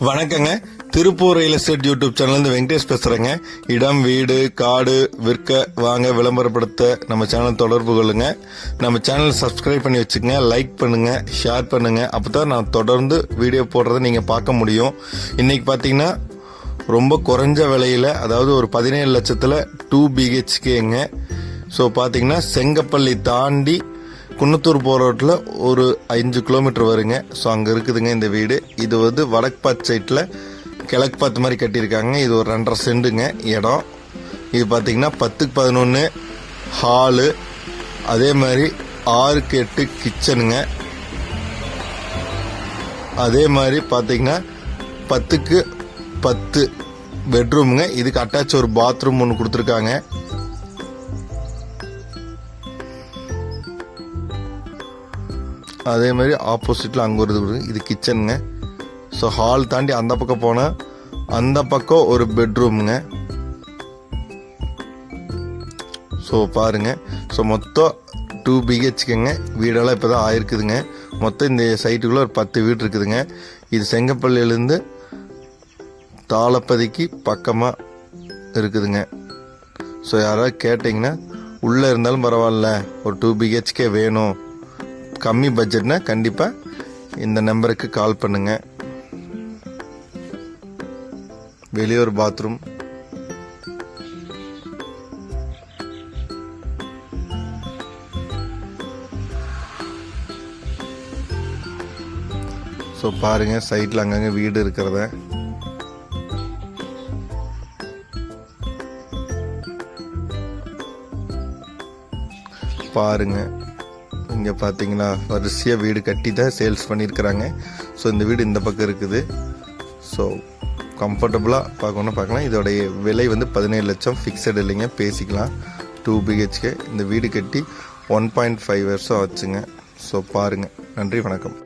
வணக்கங்க. Tiruppur real estate YouTube channel Venkatesh பேசுறேங்க. இடம், வீடு, காடு விற்க வாங்க விளம்பரப்படுத்த நம்ம சேனல் தொடர்பு கொள்ளுங்க. நம்ம சேனல் சப்ஸ்கிரைப் பண்ணி வச்சுக்கங்க, லைக் பண்ணுங்க, ஷேர் பண்ணுங்க. அப்பதான் நான் தொடர்ந்து வீடியோ போடுறதை நீங்க பார்க்க முடியும். இன்னைக்கு பாத்தீங்கன்னா ரொம்ப குறைஞ்ச விலையில, அதாவது ஒரு 17 லட்சத்துல 2 BHKங்க. ஸோ பாத்தீங்கன்னா செங்கப்பள்ளி தாண்டி குன்னத்தூர் போகிற ரோட்டில் ஒரு 5 கிலோமீட்டர் வருங்க. ஸோ அங்கே இருக்குதுங்க இந்த வீடு. இது வந்து வடக்கு பார்த்து சைட்டில் கிழக்கு பார்த்து மாதிரி கட்டியிருக்காங்க. இது ஒரு 2.5 சென்ட்டுங்க இடம். இது பார்த்தீங்கன்னா 10-11 ஹாலு, அதே மாதிரி 6-8 கிச்சனுங்க. அதே மாதிரி பார்த்தீங்கன்னா 10-10 பெட்ரூமுங்க. இதுக்கு அட்டாச் ஒரு பாத்ரூம் ஒன்று கொடுத்துருக்காங்க. அதே மாதிரி ஆப்போசிட்டில் அங்கே ஒரு இது கிச்சனுங்க. ஸோ ஹால் தாண்டி அந்த பக்கம் போனால் அந்த பக்கம் ஒரு பெட்ரூமுங்க. ஸோ பாருங்க. ஸோ மொத்தம் 2 BHKங்க. வீடெல்லாம் இப்போ தான் ஆயிருக்குதுங்க. மொத்தம் இந்த சைட்டுக்குள்ளே ஒரு 10 வீடு இருக்குதுங்க. இது செங்கப்பள்ளியிலேருந்து தாளப்பதிக்கு பக்கமாக இருக்குதுங்க. ஸோ யாராவது கேட்டிங்கன்னா உள்ளே இருந்தாலும் பரவாயில்ல, ஒரு 2 BHK வேணும், கம்மி பட்ஜெட்னா கண்டிப்பாக இந்த நம்பருக்கு கால் பண்ணுங்க. வெளியே ஒரு பாத்ரூம். ஸோ பாருங்க, சைட்டில் அங்கங்கே வீடு இருக்கிறத பாருங்க. இங்கே பார்த்தீங்களா, வரிசையாக வீடு கட்டி தான் சேல்ஸ் பண்ணியிருக்கிறாங்க. ஸோ இந்த வீடு இந்த பக்கம் இருக்குது. ஸோ கம்ஃபர்டபுளாக பார்க்கலாம். இதோடைய விலை வந்து 17 லட்சம், ஃபிக்ஸட் இல்லைங்க, பேசிக்கலாம். 2 BHK. இந்த வீடு கட்டி 1.5 வருஷம் ஆச்சுங்க. ஸோ பாருங்கள். நன்றி, வணக்கம்.